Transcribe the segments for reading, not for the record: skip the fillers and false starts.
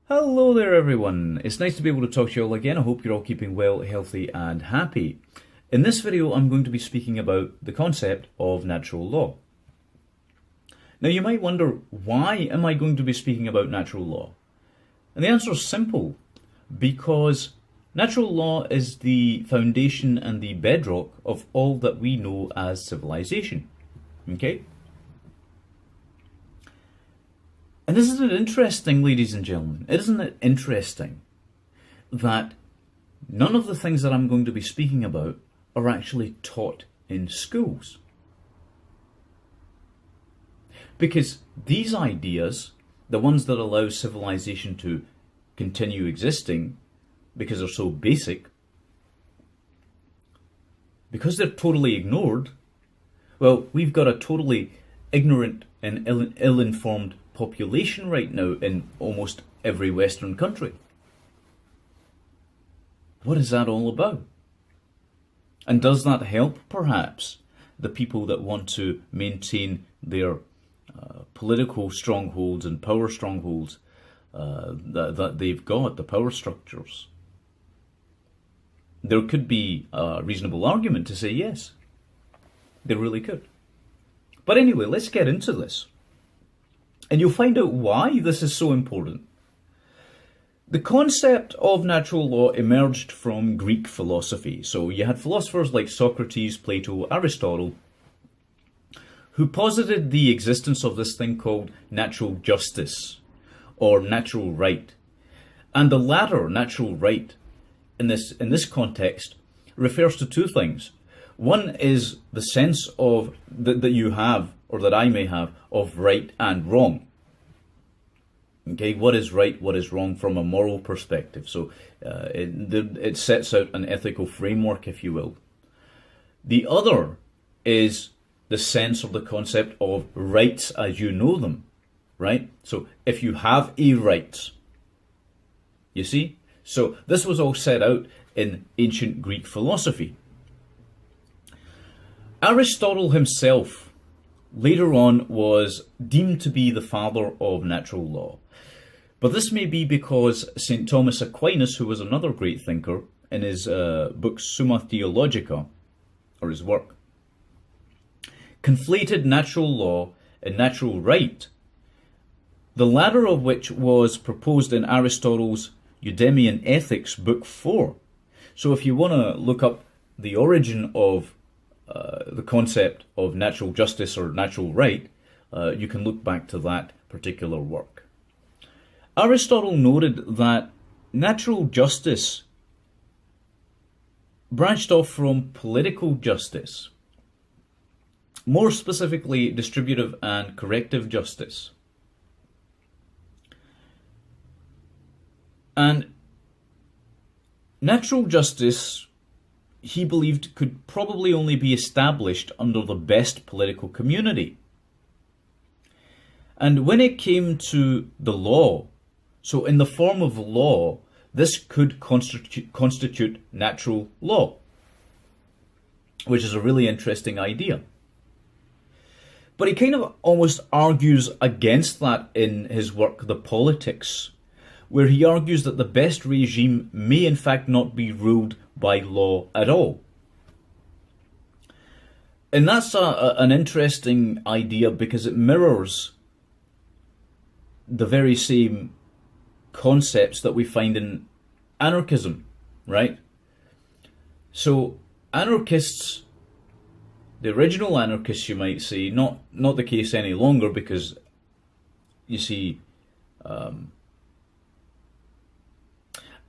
Hello there everyone, it's nice to be able to talk to you all again. I hope you're all keeping well, healthy and happy. In this video I'm going to be speaking about the concept of natural law. Now you might wonder, why am I going to be speaking about natural law? And the answer is simple, because natural law is the foundation and the bedrock of all that we know as civilization. Okay? And isn't it interesting, ladies and gentlemen, isn't it interesting that none of the things that I'm going to be speaking about are actually taught in schools? Because these ideas, the ones that allow civilization to continue existing, because they're so basic, because they're totally ignored, well, we've got a totally ignorant and ill-informed population right now in almost every Western country. What is that all about? And does that help, perhaps, the people that want to maintain their political strongholds and power strongholds that they've got, the power structures? There could be a reasonable argument to say yes. They really could. But anyway, let's get into this. And you'll find out why this is so important. The concept of natural law emerged from Greek philosophy. So you had philosophers like Socrates, Plato, Aristotle, who posited the existence of this thing called natural justice or natural right. And the latter, natural right, in this context, refers to two things. One is the sense of that you have, or that I may have, of right and wrong. Okay, what is right, what is wrong from a moral perspective? So it sets out an ethical framework, if you will. The other is the sense of the concept of rights as you know them, right? So if you have a right, you see? So this was all set out in ancient Greek philosophy. Aristotle himself later on was deemed to be the father of natural law. But this may be because St. Thomas Aquinas, who was another great thinker, in his book Summa Theologica, or his work, conflated natural law and natural right, the latter of which was proposed in Aristotle's Eudemian Ethics, Book 4. So if you want to look up the origin of the concept of natural justice or natural right, you can look back to that particular work. Aristotle noted that natural justice branched off from political justice, more specifically distributive and corrective justice. And natural justice, he believed, could probably only be established under the best political community. And when it came to the law, so in the form of law, this could constitute natural law, which is a really interesting idea. But he kind of almost argues against that in his work, The Politics, where he argues that the best regime may in fact not be ruled by law at all. And that's an interesting idea because it mirrors the very same concepts that we find in anarchism, right? So anarchists, the original anarchists, you might say, not the case any longer, because you see,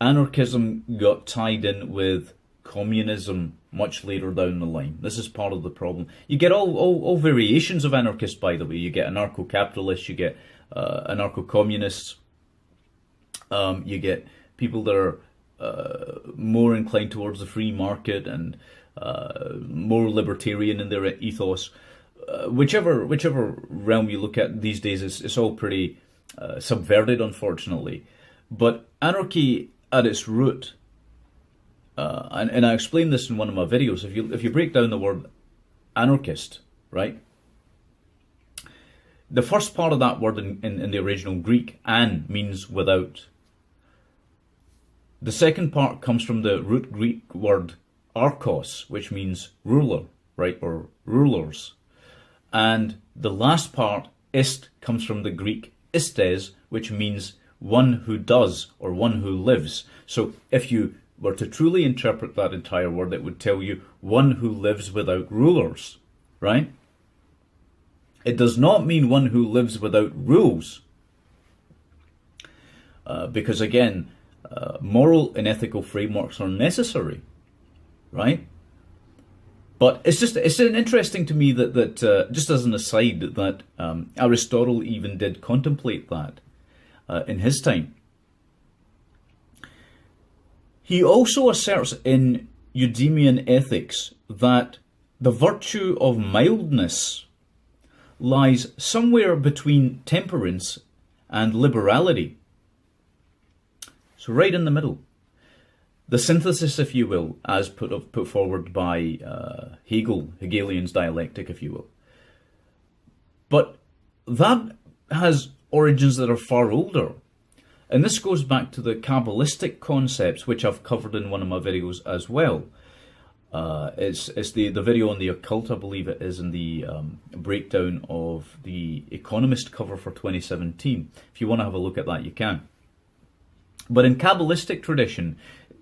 anarchism got tied in with communism much later down the line. This is part of the problem. You get all variations of anarchists, by the way. You get anarcho-capitalists, you get anarcho-communists, you get people that are more inclined towards the free market and more libertarian in their ethos. Whichever realm you look at these days, it's all pretty subverted, unfortunately. But anarchy at its root, and I explained this in one of my videos, if you break down the word anarchist, right? The first part of that word in the original Greek, an, means without. The second part comes from the root Greek word archos, which means ruler, right, or rulers. And the last part, ist, comes from the Greek istes, which means one who does or one who lives. So if you were to truly interpret that entire word, it would tell you one who lives without rulers, right? It does not mean one who lives without rules. Because again, moral and ethical frameworks are necessary, right? But it's an interesting to me that just as an aside, that Aristotle even did contemplate that in his time. He also asserts in Eudemian Ethics that the virtue of mildness lies somewhere between temperance and liberality. So right in the middle. The synthesis, if you will, as put forward by Hegelian's dialectic, if you will. But that has origins that are far older. And this goes back to the Kabbalistic concepts, which I've covered in one of my videos as well. It's the video on the occult, I believe it is, in the breakdown of the Economist cover for 2017. If you want to have a look at that, you can. But in Kabbalistic tradition,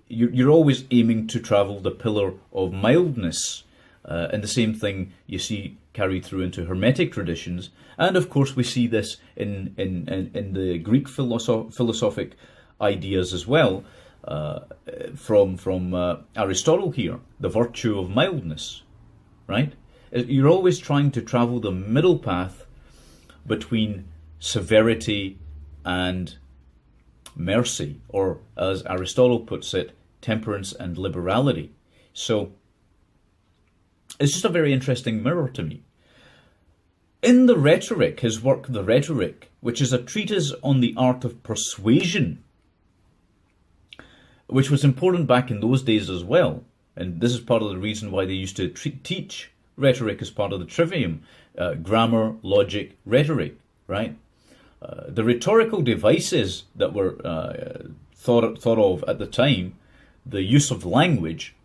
you're always aiming to travel the pillar of mildness. And the same thing you see carried through into Hermetic traditions. And of course we see this in the Greek philosophic ideas as well, from Aristotle here, the virtue of mildness, right? You're always trying to travel the middle path between severity and mercy, or as Aristotle puts it, temperance and liberality. So it's just a very interesting mirror to me. In the Rhetoric, his work, The Rhetoric, which is a treatise on the art of persuasion, which was important back in those days as well, and this is part of the reason why they used to teach rhetoric as part of the trivium, grammar, logic, rhetoric, right? The rhetorical devices that were thought of at the time, the use of language,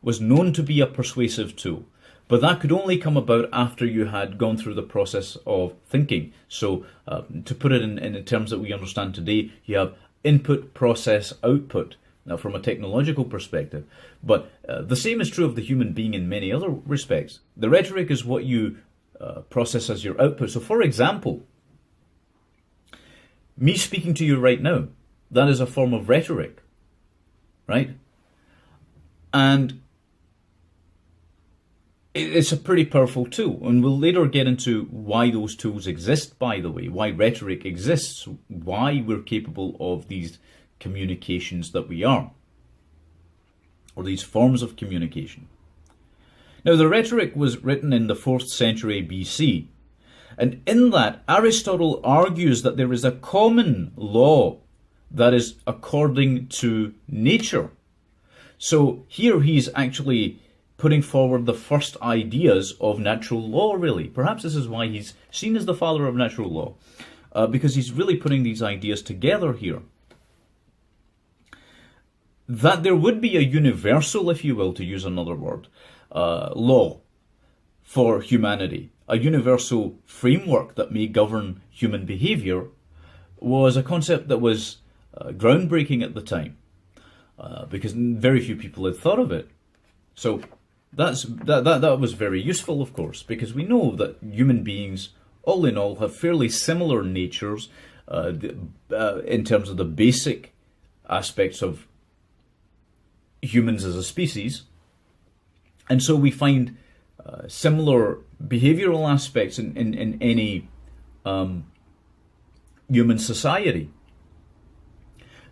was known to be a persuasive tool. But that could only come about after you had gone through the process of thinking. So to put it in terms that we understand today, you have input, process, output, now from a technological perspective. But the same is true of the human being in many other respects. The rhetoric is what you process as your output. So for example, me speaking to you right now, that is a form of rhetoric, right? And it's a pretty powerful tool, and we'll later get into why those tools exist, by the way, why rhetoric exists, why we're capable of these communications that we are, or these forms of communication. Now, the rhetoric was written in the 4th century BC, and in that, Aristotle argues that there is a common law that is according to nature. So here he's actually putting forward the first ideas of natural law, really. Perhaps this is why he's seen as the father of natural law, because he's really putting these ideas together here. That there would be a universal, if you will, to use another word, law for humanity, a universal framework that may govern human behavior, was a concept that was groundbreaking at the time, because very few people had thought of it. So that was very useful, of course, because we know that human beings, all in all, have fairly similar natures in terms of the basic aspects of humans as a species. And so we find similar behavioral aspects in any human society.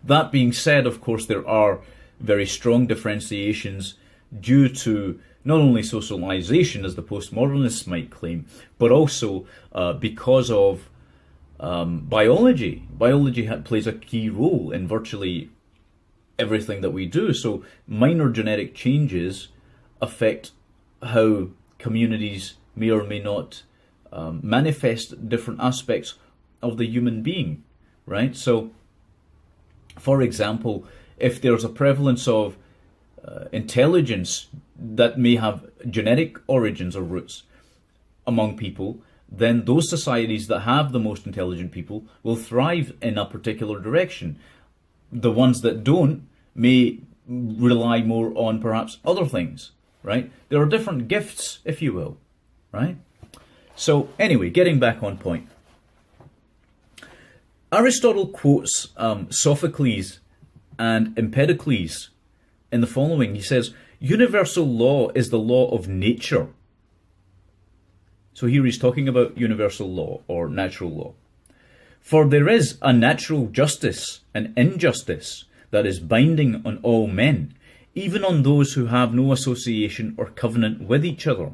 That being said, of course, there are very strong differentiations due to not only socialization, as the postmodernists might claim, but also because of biology. Biology plays a key role in virtually everything that we do. So minor genetic changes affect how communities may or may not manifest different aspects of the human being, right? So, for example, if there's a prevalence of intelligence that may have genetic origins or roots among people, then those societies that have the most intelligent people will thrive in a particular direction. The ones that don't may rely more on perhaps other things, right? There are different gifts, if you will, right? So anyway, getting back on point. Aristotle quotes Sophocles and Empedocles in the following. He says, universal law is the law of nature. So here he's talking about universal law or natural law. For there is a natural justice and injustice that is binding on all men, even on those who have no association or covenant with each other.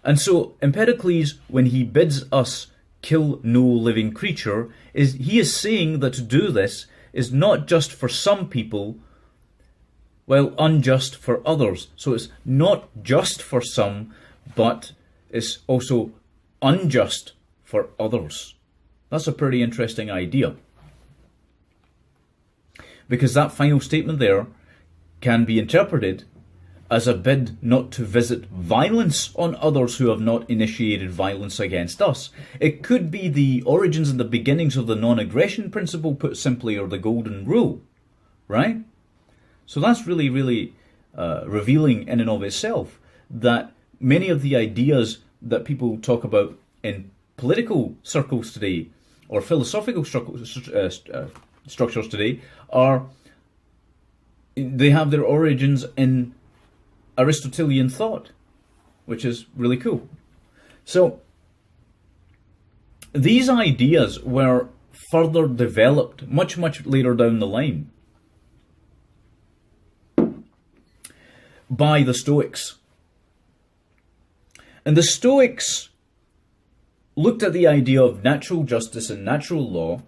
And so Empedocles, when he bids us kill no living creature, he is saying that to do this is not just for some people, while unjust for others. So it's not just for some, but it's also unjust for others. That's a pretty interesting idea. Because that final statement there can be interpreted as a bid not to visit violence on others who have not initiated violence against us. It could be the origins and the beginnings of the non-aggression principle, put simply, or the golden rule, right? So that's really, really revealing in and of itself that many of the ideas that people talk about in political circles today or philosophical structures today they have their origins in Aristotelian thought, which is really cool. So these ideas were further developed much, much later down the line by the Stoics. And the Stoics looked at the idea of natural justice and natural law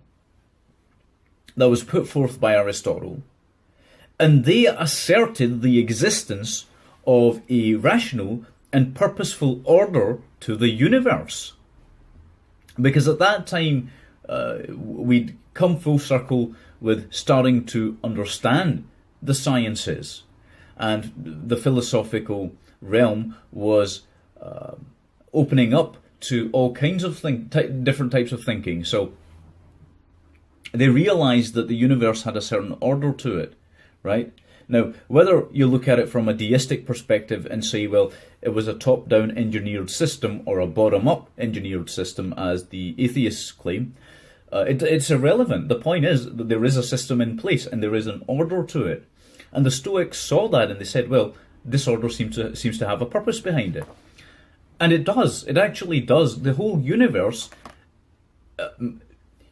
that was put forth by Aristotle, and they asserted the existence of a rational and purposeful order to the universe. Because at that time, we'd come full circle with starting to understand the sciences, and the philosophical realm was opening up to all kinds of different types of thinking. So they realized that the universe had a certain order to it, right? Now, whether you look at it from a deistic perspective and say, well, it was a top-down engineered system or a bottom-up engineered system, as the atheists claim, it's irrelevant. The point is that there is a system in place and there is an order to it. And the Stoics saw that and they said, well, this order seems to have a purpose behind it. And it does. It actually does. The whole universe,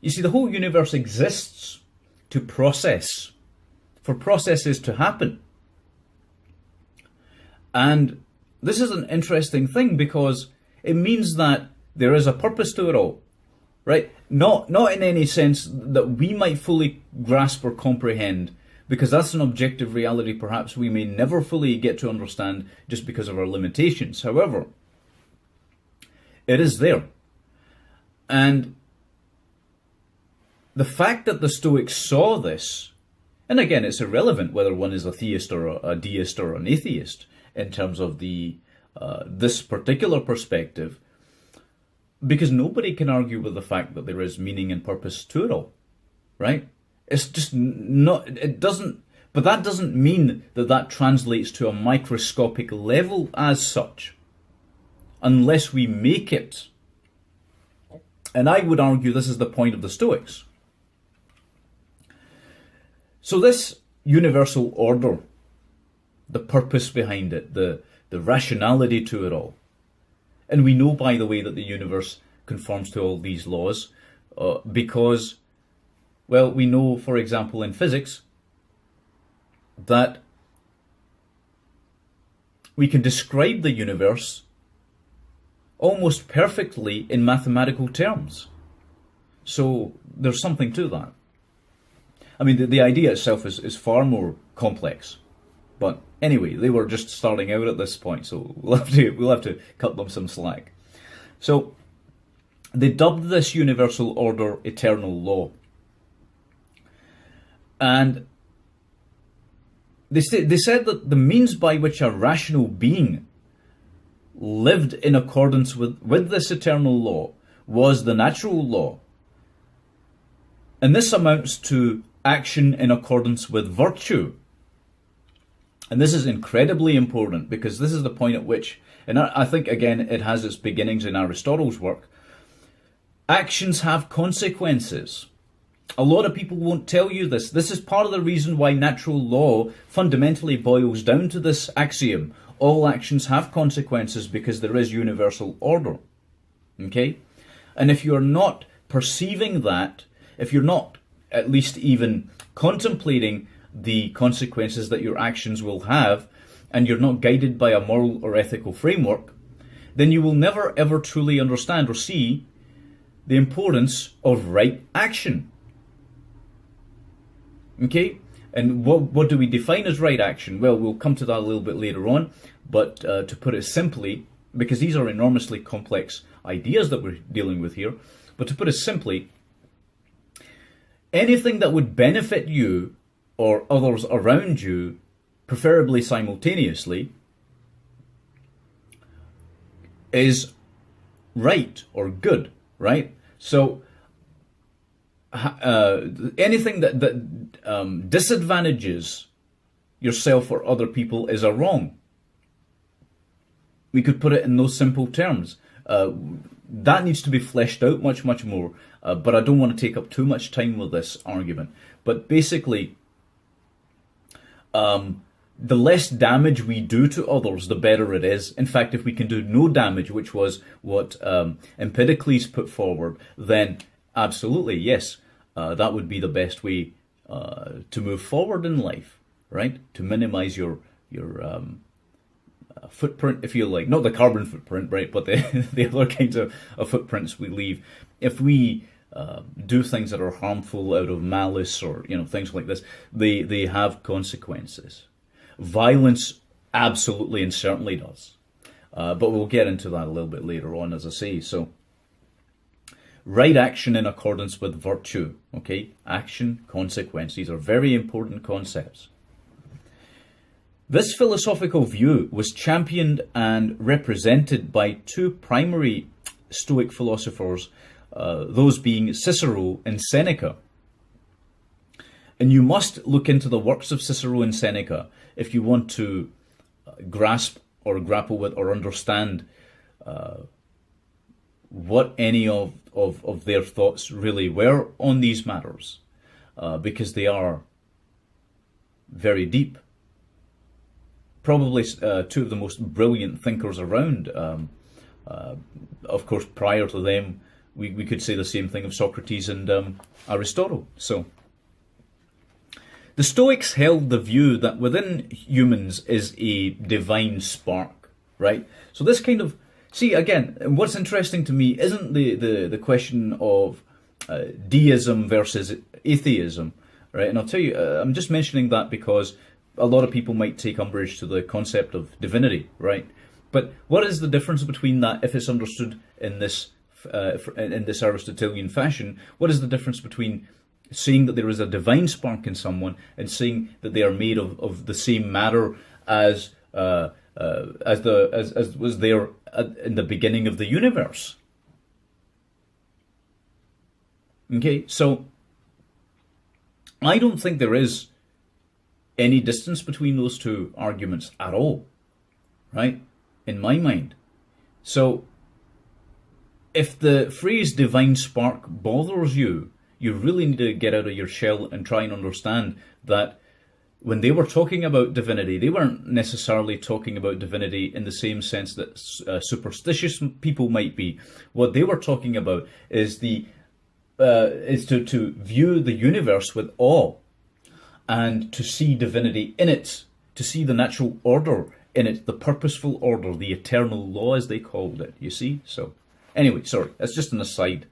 you see, the whole universe exists to process, for processes to happen. And this is an interesting thing because it means that there is a purpose to it all, right? Not in any sense that we might fully grasp or comprehend, because that's an objective reality perhaps we may never fully get to understand just because of our limitations. However, it is there. And the fact that the Stoics saw this, and again, it's irrelevant whether one is a theist or a deist or an atheist in terms of the this particular perspective, because nobody can argue with the fact that there is meaning and purpose to it all, right? It's just not, it doesn't, but that doesn't mean that that translates to a microscopic level as such, unless we make it. And I would argue this is the point of the Stoics. So this universal order, the purpose behind it, the rationality to it all, and we know, by the way, that the universe conforms to all these laws because, well, we know, for example, in physics, that we can describe the universe almost perfectly in mathematical terms. So there's something to that. I mean, the idea itself is far more complex. But anyway, they were just starting out at this point, so we'll have to cut them some slack. So they dubbed this universal order eternal law. And they said that the means by which a rational being lived in accordance with this eternal law was the natural law. And this amounts to action in accordance with virtue. And this is incredibly important, because this is the point at which, and I think again it has its beginnings in Aristotle's work, actions have consequences. A lot of people won't tell you this. This is part of the reason why natural law fundamentally boils down to this axiom: all actions have consequences, because there is universal order. Okay? And if you're not perceiving that, if you're not at least even contemplating the consequences that your actions will have, and you're not guided by a moral or ethical framework, then you will never ever truly understand or see the importance of right action. Okay? And what do we define as right action? Well, we'll come to that a little bit later on, but to put it simply, because these are enormously complex ideas that we're dealing with here, but to put it simply, anything that would benefit you or others around you, preferably simultaneously, is right or good, right? So anything that disadvantages yourself or other people is a wrong. We could put it in those simple terms. That needs to be fleshed out much, much more, but I don't want to take up too much time with this argument. But basically, the less damage we do to others, the better it is. In fact, if we can do no damage, which was what Empedocles put forward, then absolutely, yes, that would be the best way to move forward in life, right? To minimize your footprint, if you like. Not the carbon footprint, right, but the other kinds of footprints we leave. If we do things that are harmful out of malice or things like this, they have consequences. Violence absolutely and certainly does, but we'll get into that a little bit later on, as I say. So right action in accordance with virtue. Okay, action, consequence, these are very important concepts. This philosophical view was championed and represented by two primary Stoic philosophers, those being Cicero and Seneca. And you must look into the works of Cicero and Seneca if you want to grasp or grapple with or understand what any of their thoughts really were on these matters, because they are very deep. Probably two of the most brilliant thinkers around. Of course, prior to them, we could say the same thing of Socrates and Aristotle. So, the Stoics held the view that within humans is a divine spark, right? So this kind of, see, again, what's interesting to me isn't the question of deism versus atheism, right? And I'll tell you, I'm just mentioning that because a lot of people might take umbrage to the concept of divinity, right? But what is the difference between that, if it's understood in this Aristotelian fashion? What is the difference between seeing that there is a divine spark in someone and seeing that they are made of the same matter as was there in the beginning of the universe? Okay, so I don't think there is any distance between those two arguments at all, right? In my mind. So, if the phrase divine spark bothers you, you really need to get out of your shell and try and understand that when they were talking about divinity, they weren't necessarily talking about divinity in the same sense that superstitious people might be. What they were talking about is to view the universe with awe and to see divinity in it, to see the natural order in it, the purposeful order, the eternal law as they called it, you see? So, anyway, sorry, that's just an aside.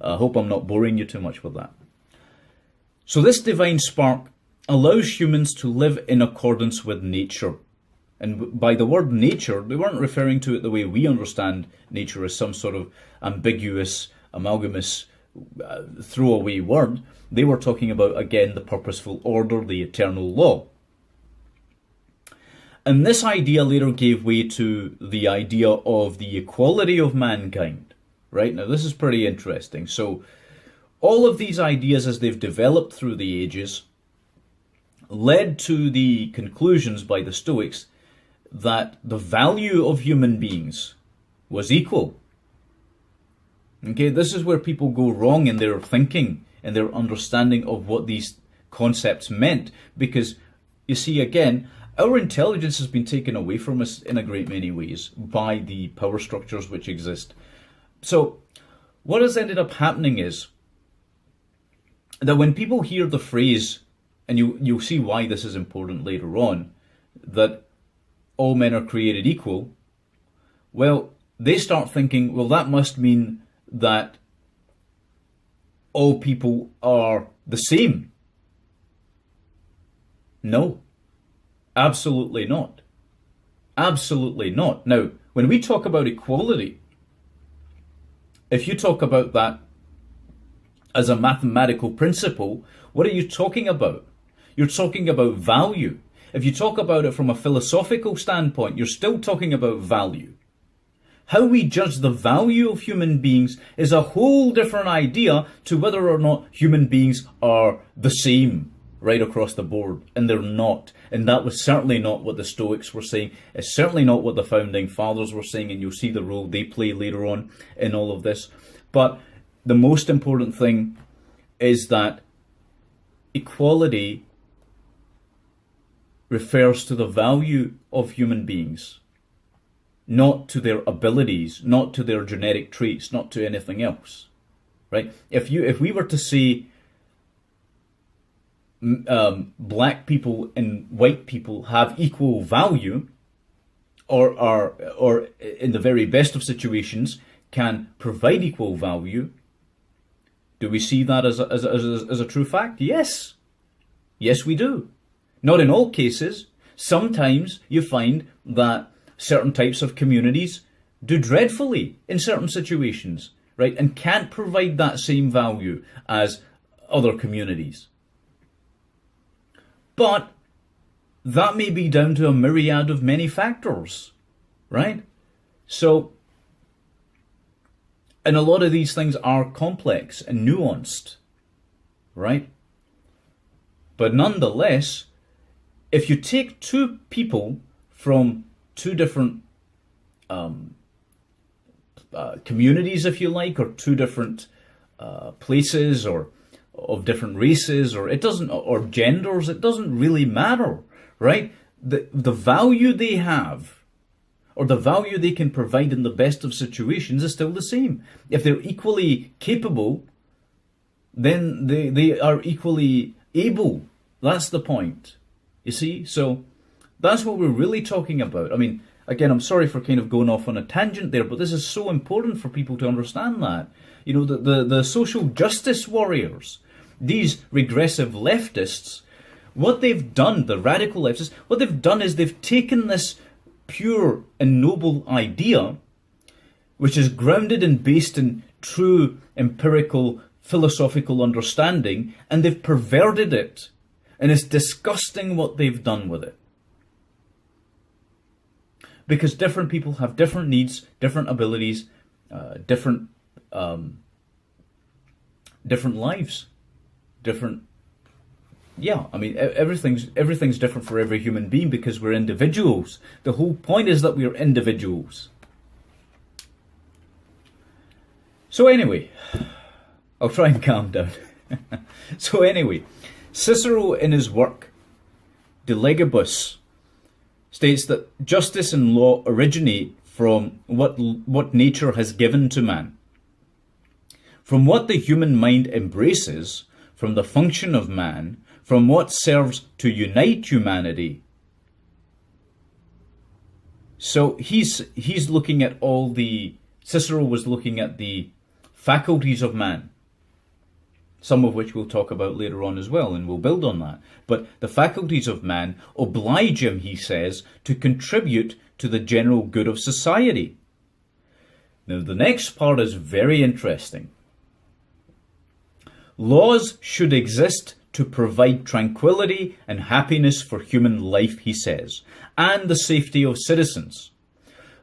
I hope I'm not boring you too much with that. So this divine spark allows humans to live in accordance with nature. And by the word nature, they weren't referring to it the way we understand nature as some sort of ambiguous, amalgamous, throwaway word. They were talking about, again, the purposeful order, the eternal law. And this idea later gave way to the idea of the equality of mankind. Right? Now, this is pretty interesting. So, all of these ideas, as they've developed through the ages, led to the conclusions by the Stoics that the value of human beings was equal. Okay, this is where people go wrong in their thinking and their understanding of what these concepts meant. Because, you see, again, our intelligence has been taken away from us in a great many ways by the power structures which exist. So, what has ended up happening is that when people hear the phrase, and you'll see why this is important later on, that all men are created equal, well, they start thinking, well, that must mean that all people are the same. No, absolutely not. Absolutely not. Now, when we talk about equality, if you talk about that as a mathematical principle, what are you talking about? You're talking about value. If you talk about it from a philosophical standpoint, you're still talking about value. How we judge the value of human beings is a whole different idea to whether or not human beings are the same right across the board. And they're not. And that was certainly not what the Stoics were saying. It's certainly not what the founding fathers were saying. And you'll see the role they play later on in all of this. But the most important thing is that equality refers to the value of human beings, not to their abilities, not to their genetic traits, not to anything else, right? If we were to say black people and white people have equal value, or in the very best of situations can provide equal value, do we see that as a true fact? Yes. Yes, we do. Not in all cases. Sometimes you find that certain types of communities do dreadfully in certain situations, right? And can't provide that same value as other communities. But that may be down to a myriad of many factors, right? So, and a lot of these things are complex and nuanced, right? But nonetheless, if you take two people from two different communities, if you like, or two different places, or of different races, or genders, it doesn't really matter, right? The value they have, or the value they can provide in the best of situations, is still the same. If they're equally capable, then they are equally able. That's the point. You see? So that's what we're really talking about. I mean, again, I'm sorry for kind of going off on a tangent there, but this is so important for people to understand that. You know, the social justice warriors, these regressive leftists, what they've done, the radical leftists, what they've done is they've taken this pure and noble idea, which is grounded and based in true empirical philosophical understanding, and they've perverted it. And it's disgusting what they've done with it. Because different people have different needs, different abilities, different lives, different. Yeah, I mean, everything's different for every human being because we're individuals. The whole point is that we're individuals. So anyway, I'll try and calm down. So anyway, Cicero in his work De Legibus states that justice and law originate from what nature has given to man, from what the human mind embraces, from the function of man, from what serves to unite humanity. So he's looking at Cicero was looking at the faculties of man, some of which we'll talk about later on as well, and we'll build on that. But the faculties of man oblige him, he says, to contribute to the general good of society. Now, the next part is very interesting. Laws should exist to provide tranquility and happiness for human life, he says, and the safety of citizens.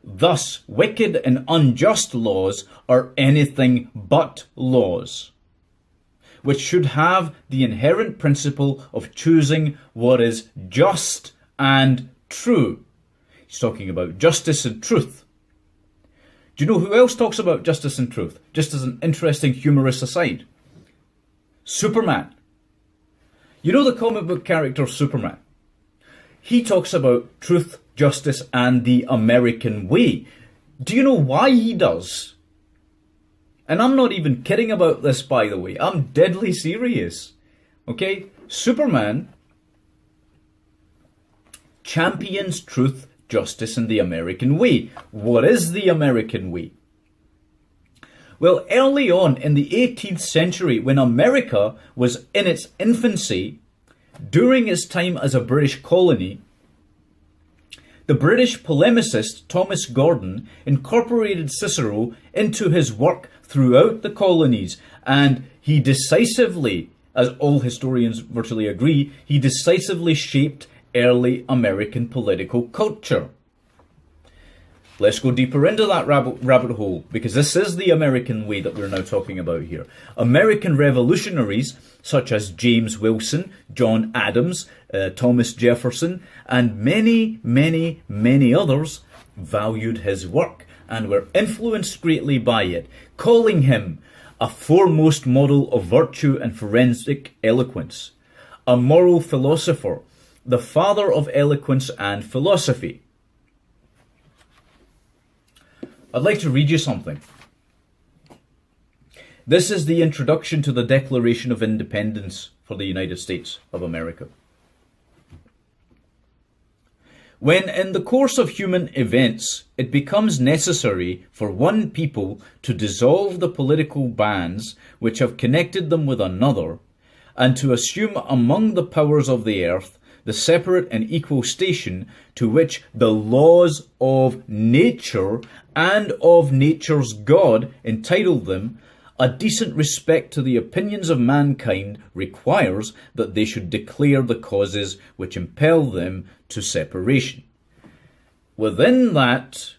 Thus, wicked and unjust laws are anything but laws, which should have the inherent principle of choosing what is just and true. He's talking about justice and truth. Do you know who else talks about justice and truth? Just as an interesting humorous aside. Superman. You know the comic book character Superman? He talks about truth, justice, and the American way. Do you know why he does? And I'm not even kidding about this, by the way. I'm deadly serious. Okay? Superman champions truth, justice, and the American way. What is the American way? Well, early on in the 18th century, when America was in its infancy, during its time as a British colony, the British polemicist Thomas Gordon incorporated Cicero into his work throughout the colonies, and he decisively, as all historians virtually agree, he decisively shaped early American political culture. Let's go deeper into that rabbit hole, because this is the American way that we're now talking about here. American revolutionaries such as James Wilson, John Adams, Thomas Jefferson, and many, many, many others valued his work and were influenced greatly by it, calling him a foremost model of virtue and forensic eloquence, a moral philosopher, the father of eloquence and philosophy. I'd like to read you something. This is the introduction to the Declaration of Independence for the United States of America. When in the course of human events it becomes necessary for one people to dissolve the political bands which have connected them with another, and to assume among the powers of the earth the separate and equal station to which the laws of nature and of nature's God entitle them, a decent respect to the opinions of mankind requires that they should declare the causes which impel them to separation. Within that,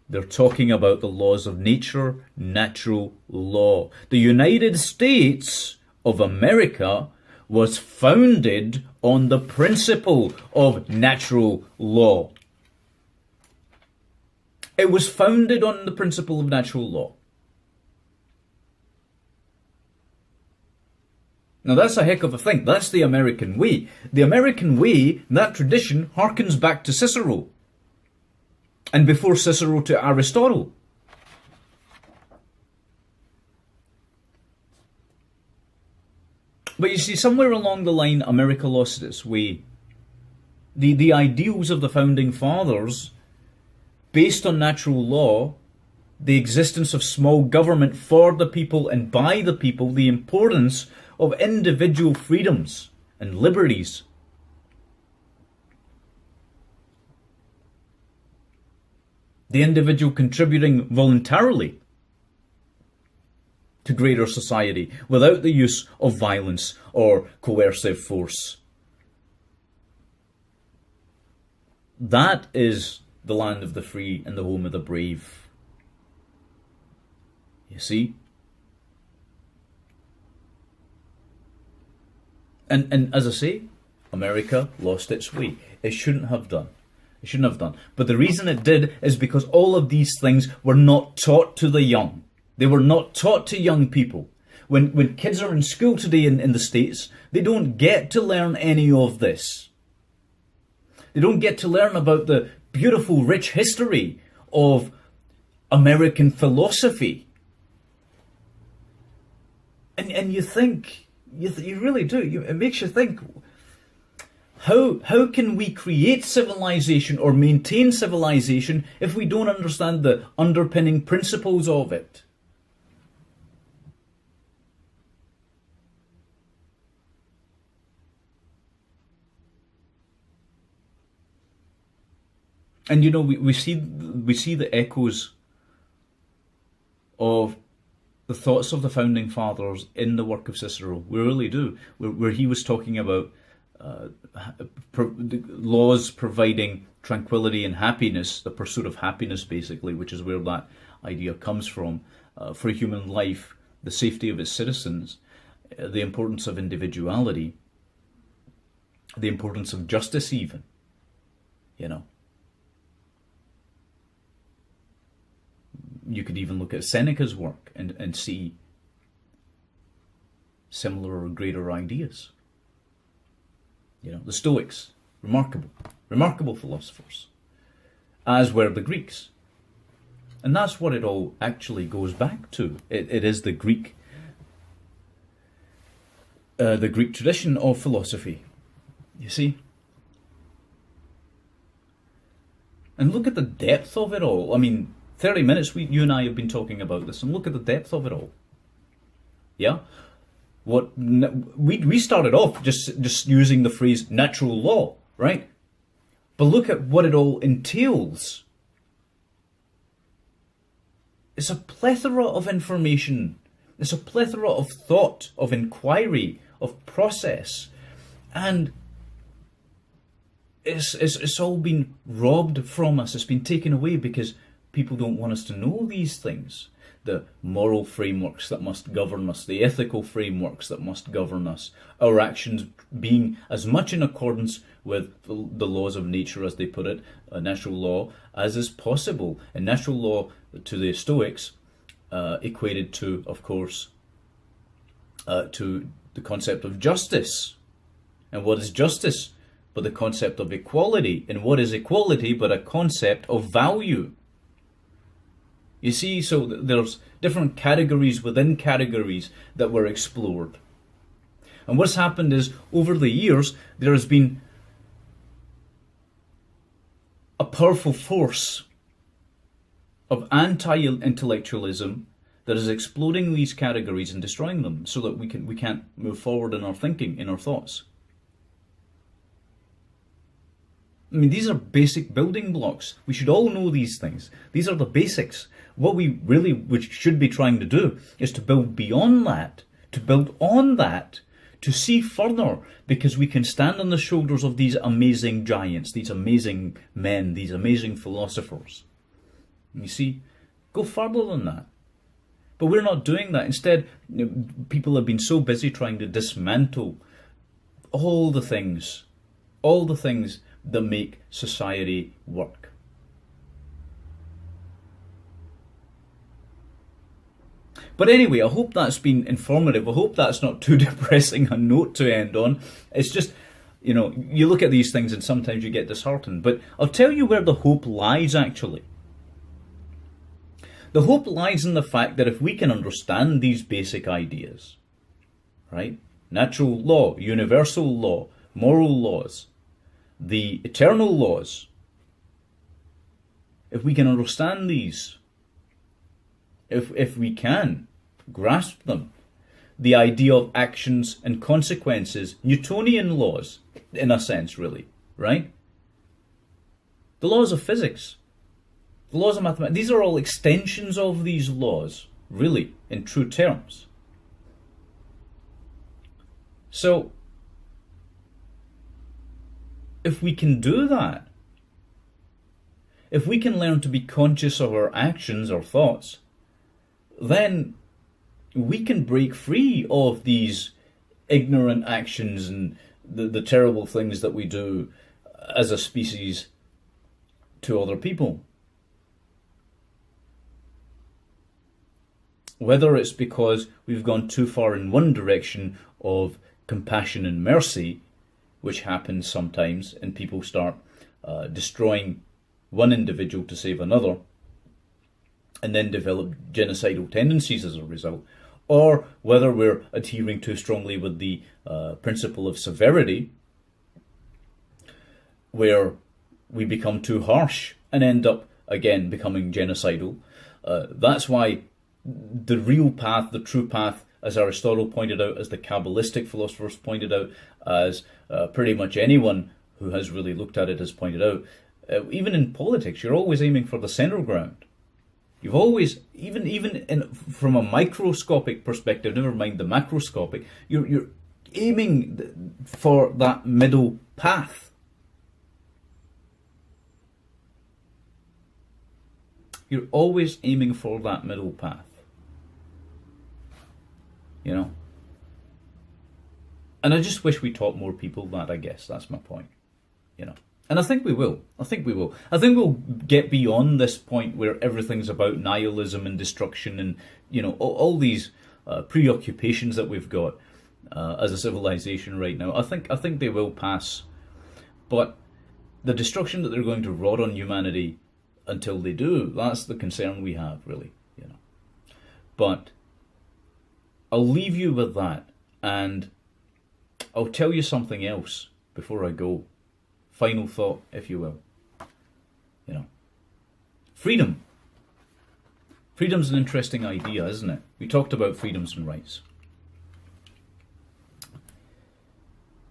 they're talking about the laws of nature, natural law. The United States of America was founded on the principle of natural law. It was founded on the principle of natural law. Now that's a heck of a thing. That's the American way. The American way, that tradition, harkens back to Cicero. And before Cicero to Aristotle. But you see, somewhere along the line, America lost its way. The ideals of the founding fathers, based on natural law, the existence of small government for the people and by the people, the importance of individual freedoms and liberties. The individual contributing voluntarily to greater society without the use of violence or coercive force. That is the land of the free and the home of the brave. You see? And as I say, America lost its way. It shouldn't have done. It shouldn't have done. But the reason it did is because all of these things were not taught to the young. They were not taught to young people. When kids are in school today in the States, they don't get to learn any of this. They don't get to learn about the beautiful, rich history of American philosophy. And you think, you really do, it makes you think, how can we create civilization or maintain civilization if we don't understand the underpinning principles of it? And you know, we see the echoes of the thoughts of the founding fathers in the work of Cicero. We really do. Where he was talking about laws providing tranquility and happiness, the pursuit of happiness basically, which is where that idea comes from, for human life, the safety of its citizens, the importance of individuality, the importance of justice even, you know. You could even look at Seneca's work and see similar or greater ideas. You know, the Stoics, remarkable philosophers, as were the Greeks. And that's what it all actually goes back to. It is the Greek tradition of philosophy, you see. And look at the depth of it all. I mean, 30 minutes you and I have been talking about this, and look at the depth of it all. Yeah? What we started off just using the phrase natural law, right? But look at what it all entails. It's a plethora of information. It's a plethora of thought, of inquiry, of process. And it's all been robbed from us. It's been taken away because people don't want us to know these things. The moral frameworks that must govern us, the ethical frameworks that must govern us, our actions being as much in accordance with the laws of nature, as they put it, natural law, as is possible. And natural law, to the Stoics, equated to, of course, to the concept of justice. And what is justice but the concept of equality? And what is equality but a concept of value? You see, so there's different categories within categories that were explored. And what's happened is, over the years, there has been a powerful force of anti-intellectualism that is exploding these categories and destroying them, so that we can't move forward in our thinking, in our thoughts. I mean, these are basic building blocks. We should all know these things. These are the basics. What we really should be trying to do is to build beyond that, to build on that, to see further, because we can stand on the shoulders of these amazing giants, these amazing men, these amazing philosophers. You see, go further than that. But we're not doing that. Instead, people have been so busy trying to dismantle all the things that make society work. But anyway, I hope that's been informative. I hope that's not too depressing a note to end on. It's just, you know, you look at these things and sometimes you get disheartened. But I'll tell you where the hope lies, actually. The hope lies in the fact that if we can understand these basic ideas, right? Natural law, universal law, moral laws, the eternal laws, if we can understand these, if we can grasp them, the idea of actions and consequences, Newtonian laws, in a sense, really, right? The laws of physics, the laws of mathematics, these are all extensions of these laws, really, in true terms. So, if we can do that, if we can learn to be conscious of our actions, our thoughts, then we can break free of these ignorant actions and the terrible things that we do as a species to other people. Whether it's because we've gone too far in one direction of compassion and mercy, which happens sometimes, and people start destroying one individual to save another, and then develop genocidal tendencies as a result, or whether we're adhering too strongly with the principle of severity, where we become too harsh and end up, again, becoming genocidal. That's why the real path, the true path, as Aristotle pointed out, as the Kabbalistic philosophers pointed out, as pretty much anyone who has really looked at it has pointed out, even in politics, you're always aiming for the center ground. You've always, from a microscopic perspective, never mind the macroscopic, you're aiming for that middle path. You're always aiming for that middle path. You know? And I just wish we taught more people that, I guess. That's my point. You know? And I think we will. I think we'll get beyond this point where everything's about nihilism and destruction and, you know, all these preoccupations that we've got as a civilization right now. I think they will pass. But the destruction that they're going to wrought on humanity until they do, that's the concern we have, really. You know. But I'll leave you with that, and I'll tell you something else before I go. Final thought, if you will. You know, freedom. Freedom's an interesting idea, isn't it? We talked about freedoms and rights.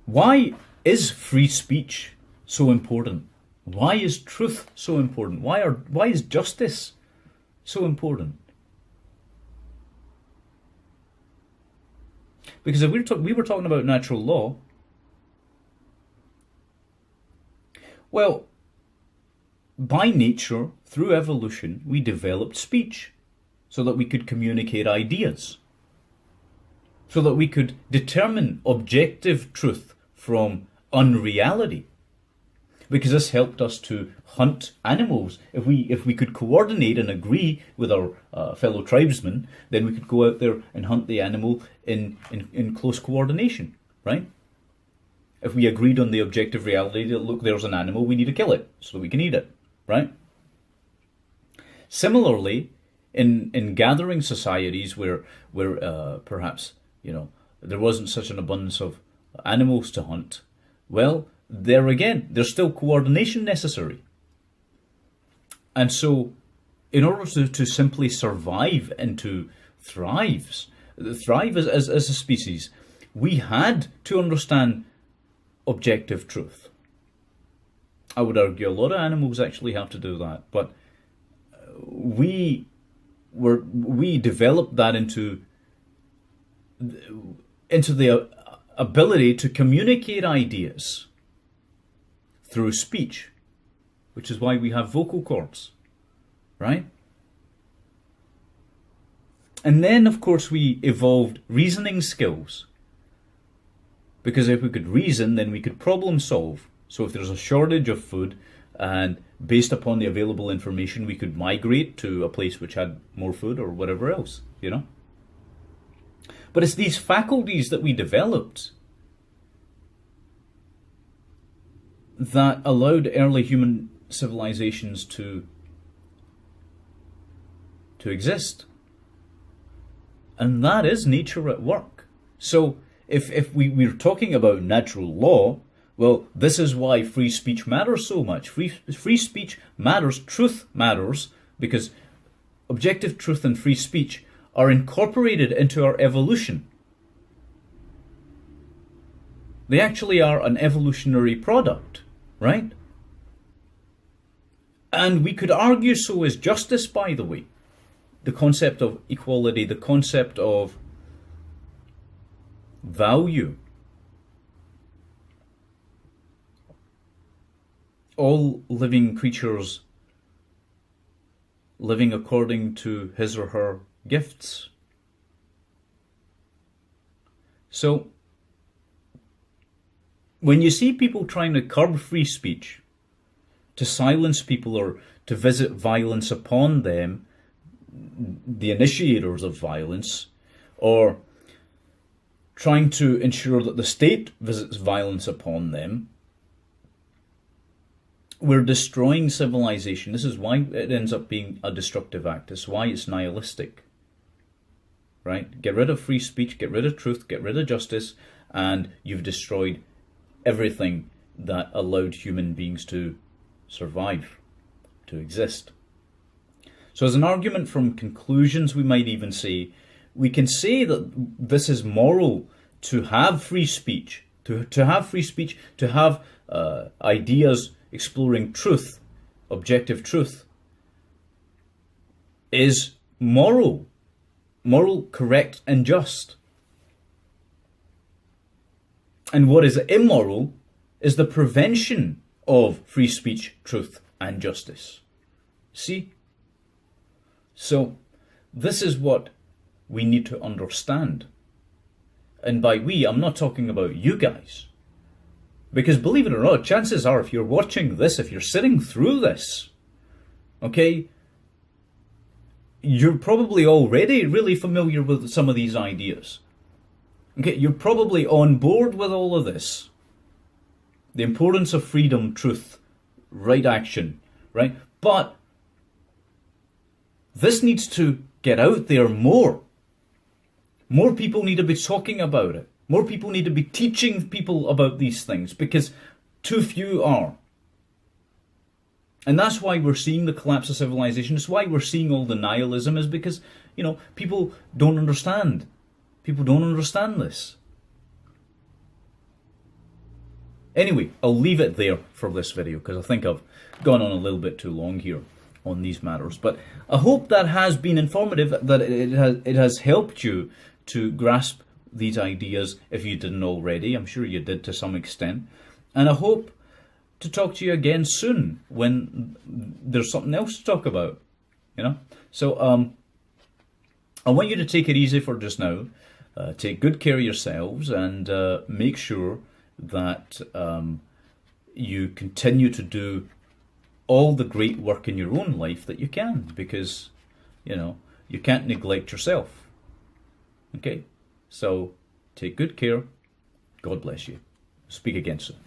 Why is free speech so important? Why is truth so important? Why is justice so important? Because if we were talking about natural law, well, by nature, through evolution, we developed speech so that we could communicate ideas, so that we could determine objective truth from unreality. Because this helped us to hunt animals. If we could coordinate and agree with our fellow tribesmen, then we could go out there and hunt the animal in close coordination, right? If we agreed on the objective reality that, look, there's an animal, we need to kill it so that we can eat it, right? Similarly, in gathering societies where perhaps, you know, there wasn't such an abundance of animals to hunt, well, there again, there's still coordination necessary. And so, in order to simply survive and to thrive as a species, we had to understand objective truth. I would argue a lot of animals actually have to do that, but we developed that into the ability to communicate ideas through speech, which is why we have vocal cords, right? And then, of course, we evolved reasoning skills. Because if we could reason, then we could problem solve. So if there's a shortage of food, and based upon the available information, we could migrate to a place which had more food or whatever else, you know? But it's these faculties that we developed that allowed early human civilizations to exist. And that is nature at work. So if we're talking about natural law, well, this is why free speech matters so much. Free speech matters, truth matters, because objective truth and free speech are incorporated into our evolution. They actually are an evolutionary product, right? And we could argue so is justice, by the way. The concept of equality, the concept of value. All living creatures living according to his or her gifts. So, when you see people trying to curb free speech, to silence people or to visit violence upon them, the initiators of violence, or trying to ensure that the state visits violence upon them, we're destroying civilization. This is why it ends up being a destructive act. It's why it's nihilistic. Right? Get rid of free speech, get rid of truth, get rid of justice, and you've destroyed everything that allowed human beings to survive, to exist. So as an argument from conclusions, we might even say, we can say that this is moral to have free speech, to have ideas exploring truth, objective truth. is moral, correct, and just. And what is immoral is the prevention of free speech, truth, and justice. See? So, this is what we need to understand. And by we, I'm not talking about you guys. Because believe it or not, chances are if you're watching this, if you're sitting through this, okay, you're probably already really familiar with some of these ideas. Okay, you're probably on board with all of this. The importance of freedom, truth, right action, right? But this needs to get out there more. More people need to be talking about it. More people need to be teaching people about these things because too few are. And that's why we're seeing the collapse of civilization. It's why we're seeing all the nihilism, is because, people don't understand. People don't understand this. Anyway, I'll leave it there for this video because I think I've gone on a little bit too long here on these matters. But I hope that has been informative, that it has helped you to grasp these ideas if you didn't already. I'm sure you did to some extent. And I hope to talk to you again soon when there's something else to talk about, So I want you to take it easy for just now. Take good care of yourselves and make sure that you continue to do all the great work in your own life that you can, because, you can't neglect yourself. Okay? So take good care. God bless you. Speak again soon.